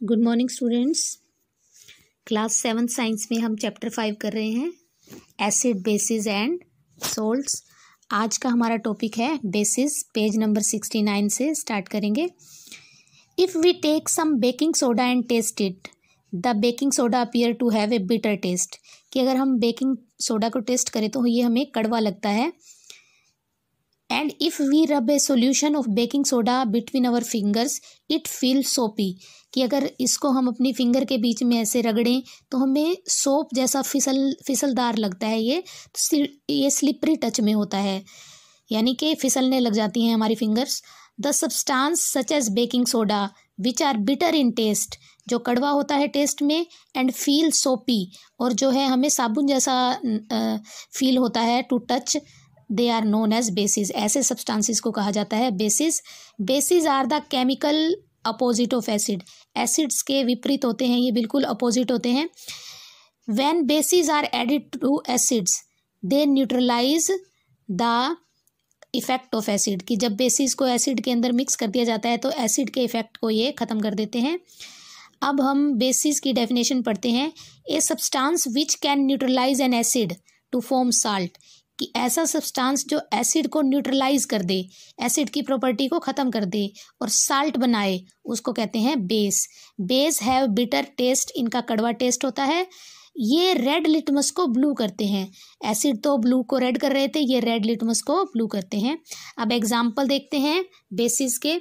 Good morning students. Class 7 science में हम chapter 5 कर रहे हैं एसिड बेसिस एंड सोल्ट्स। आज का हमारा टॉपिक है बेसिस। पेज नंबर 69 से स्टार्ट करेंगे। If we take some baking soda and taste it the baking soda appear to have a bitter taste. कि अगर हम बेकिंग सोडा को टेस्ट करें तो ये हमें कड़वा लगता है। And if we rub a solution of baking soda between our fingers it feel soapy. कि अगर इसको हम अपनी फिंगर के बीच में ऐसे रगड़ें तो हमें सोप जैसा फिसलदार लगता है। ये स्लिपरी टच में होता है, यानी कि फिसलने लग जाती हैं हमारी fingers. The substance such as baking soda which are bitter in taste, जो कड़वा होता है टेस्ट में, एंड फील सोपी, और जो है हमें साबुन जैसा फील होता है to touch, they are known as bases. ऐसे सब्सटेंसेस को कहा जाता है bases. Bases are the chemical opposite of acid. Acids के विपरीत होते हैं, ये बिल्कुल अपोजिट होते हैं। When bases are added to acids they neutralise the effect of acid. कि जब बेसिस को एसिड के अंदर मिक्स कर दिया जाता है तो एसिड के इफेक्ट को ये ख़त्म कर देते हैं। अब हम बेसिस की डेफिनेशन पढ़ते हैं। A substance which can neutralise an acid to form salt. कि ऐसा सब्सटेंस जो एसिड को न्यूट्रलाइज कर दे, एसिड की प्रॉपर्टी को ख़त्म कर दे और साल्ट बनाए, उसको कहते हैं base. Base have bitter taste, इनका कड़वा टेस्ट होता है। ये रेड लिटमस को ब्लू करते हैं। एसिड तो ब्लू को रेड कर रहे थे, ये रेड लिटमस को ब्लू करते हैं। अब एग्जाम्पल देखते हैं बेसिस के।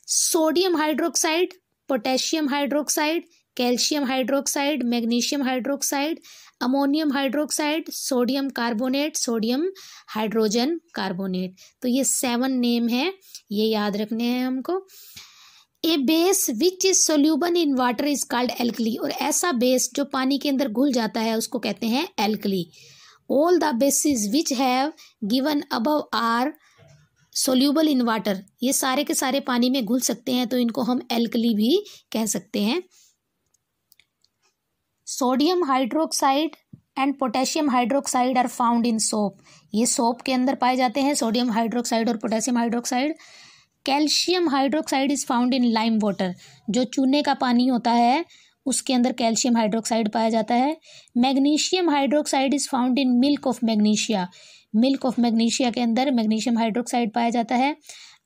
Sodium hydroxide, potassium hydroxide, calcium hydroxide, magnesium hydroxide, ammonium hydroxide, sodium carbonate, sodium hydrogen carbonate. तो ये 7 नेम है, ये याद रखने हैं हमको। A base which is soluble in water is called alkali. और ऐसा बेस जो पानी के अंदर घुल जाता है उसको कहते हैं alkali. All the bases which have given above are soluble in water. ये सारे के सारे पानी में घुल सकते हैं तो इनको हम एल्कली भी कह सकते हैं। Sodium hydroxide and potassium hydroxide are found in soap. ये सोप के अंदर पाए जाते हैं, सोडियम हाइड्रोक्साइड और potassium hydroxide. Calcium hydroxide is found in lime water. जो चूने का पानी होता है उसके अंदर कैल्शियम हाइड्रोक्साइड पाया जाता है। Magnesium hydroxide is found in milk of magnesia. Milk of magnesia के अंदर मैग्नीशियम हाइड्रोक्साइड पाया जाता है।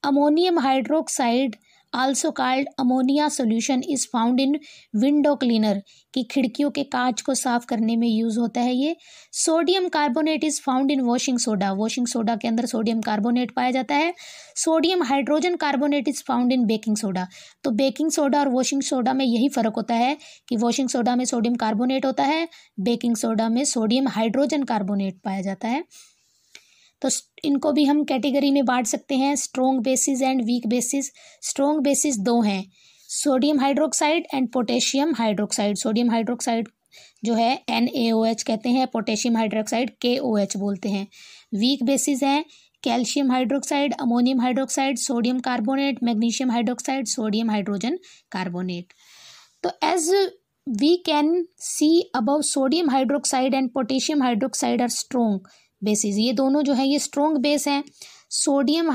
Ammonium hydroxide also called ammonia solution is found in window cleaner. की खिड़कियों के कांच को साफ करने में यूज होता है ये। Sodium carbonate is found in washing soda. Washing soda के अंदर सोडियम कार्बोनेट पाया जाता है। Sodium hydrogen carbonate is found in baking soda. तो बेकिंग सोडा और वॉशिंग सोडा में यही फ़र्क होता है कि वॉशिंग सोडा में सोडियम कार्बोनेट होता है, बेकिंग सोडा में सोडियम हाइड्रोजन कार्बोनेट पाया जाता है। तो इनको भी हम कैटेगरी में बांट सकते हैं, strong bases and weak bases. Strong bases 2 हैं, sodium hydroxide and potassium hydroxide. Sodium hydroxide जो है NaOH कहते हैं, पोटेशियम हाइड्रोक्साइड KOH बोलते हैं। वीक बेसिस हैं calcium hydroxide, ammonium hydroxide, sodium carbonate, magnesium hydroxide, sodium hydrogen carbonate. तो as we can see above, sodium hydroxide and potassium hydroxide are strong bases. ये दोनों जो है ये स्ट्रॉन्ग बेस हैं। Sodium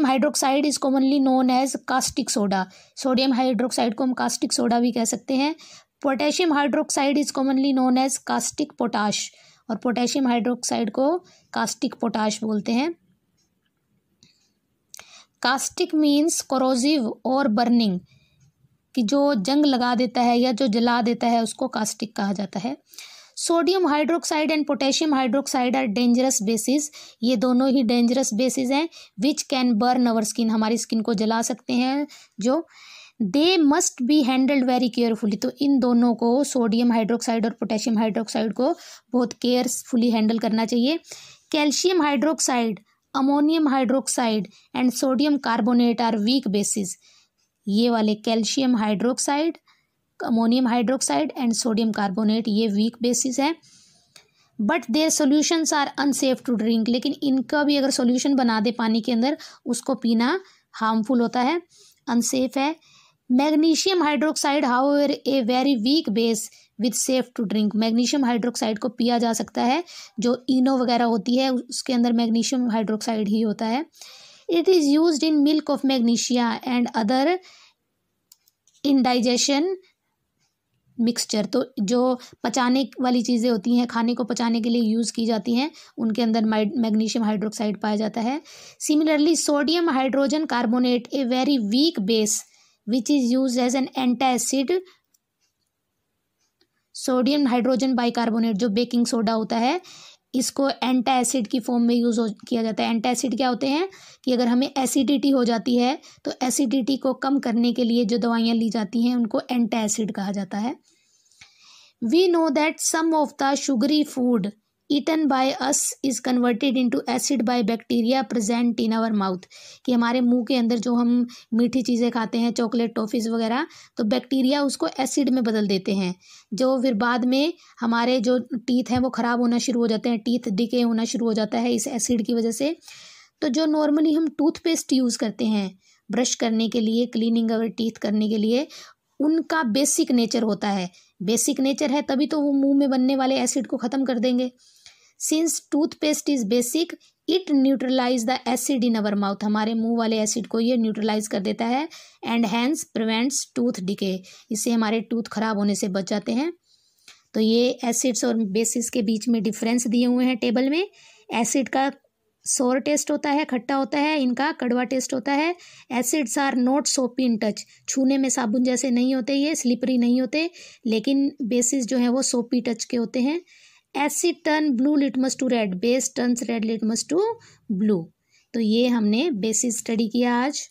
hydroxide is commonly known as caustic soda. Sodium hydroxide को हम caustic soda भी कह सकते हैं। Potassium hydroxide is commonly known as caustic potash, और पोटेशियम हाइड्रोक्साइड को कास्टिक पोटाश बोलते हैं। कास्टिक मीन्स कोरोसिव और बर्निंग, कि जो जंग लगा देता है या जो जला देता है उसको कास्टिक कहा जाता है। Sodium hydroxide and potassium hydroxide are dangerous bases. ये दोनों ही डेंजरस बेसिस हैं। Which can burn our skin, हमारी स्किन को जला सकते हैं जो। They must be handled very carefully. तो इन दोनों को, सोडियम हाइड्रोक्साइड और पोटेशियम हाइड्रोक्साइड को बहुत केयरफुली हैंडल करना चाहिए। Calcium hydroxide, ammonium hydroxide and sodium carbonate are weak bases. ये वाले calcium hydroxide, ammonium hydroxide and sodium carbonate ये वीक बेसिस है। But their solutions are unsafe to drink. लेकिन इनका भी अगर सॉल्यूशन बना दे पानी के अंदर उसको पीना हार्मफुल होता है, अनसेफ है। Magnesium hydroxide however a very weak base with safe to drink. Magnesium hydroxide को पिया जा सकता है, जो इनो वगैरह होती है उसके अंदर मैग्नीशियम हाइड्रोक्साइड ही होता है। It is used in milk of magnesia and other indigestion mixture. तो जो पचाने वाली चीज़ें होती हैं, खाने को पचाने के लिए यूज़ की जाती हैं, उनके अंदर मैग्नीशियम हाइड्रोक्साइड पाया जाता है। Similarly sodium hydrogen carbonate a very weak base which is use as an antacid. Sodium hydrogen bicarbonate जो बेकिंग सोडा होता है, इसको एंटासिड की फॉर्म में यूज़ किया जाता है। एंटासिड क्या होते हैं कि अगर हमें एसिडिटी हो जाती है तो एसिडिटी को कम करने के लिए जो दवाइयाँ ली जाती हैं उनको एंटासिड कहा जाता है। We know that some of the sugary food eaten by us is converted into acid by bacteria present in our mouth. कि हमारे मुंह के अंदर जो हम मीठी चीज़ें खाते हैं, चॉकलेट, टॉफ़ीज़ वगैरह, तो बैक्टीरिया उसको एसिड में बदल देते हैं, जो फिर बाद में हमारे जो टीथ हैं वो ख़राब होना शुरू हो जाते हैं, टीथ डिके होना शुरू हो जाता है इस एसिड की वजह से। तो जो नॉर्मली हम टूथपेस्ट यूज़ करते हैं ब्रश करने के लिए, क्लीनिंग अवर टीथ करने के लिए, उनका बेसिक नेचर होता है। बेसिक नेचर है तभी तो वो मुंह में बनने वाले एसिड को ख़त्म कर देंगे। Since toothpaste is basic it neutralise the acid in our mouth. हमारे मुंह वाले एसिड को ये न्यूट्रलाइज कर देता है and hence prevents tooth decay. इससे हमारे टूथ खराब होने से बच जाते हैं। तो ये एसिड्स और बेसिस के बीच में डिफरेंस दिए हुए हैं टेबल में। एसिड का सोर टेस्ट होता है, खट्टा होता है, इनका कड़वा टेस्ट होता है। एसिड्स आर नॉट सोपी इन टच, छूने में साबुन जैसे नहीं होते, ये स्लिपरी नहीं होते, लेकिन बेसिस जो है वो सोपी टच के होते हैं। Acid turn blue litmus to red, base turns red litmus to blue. तो ये हमने बेसिस स्टडी किया आज।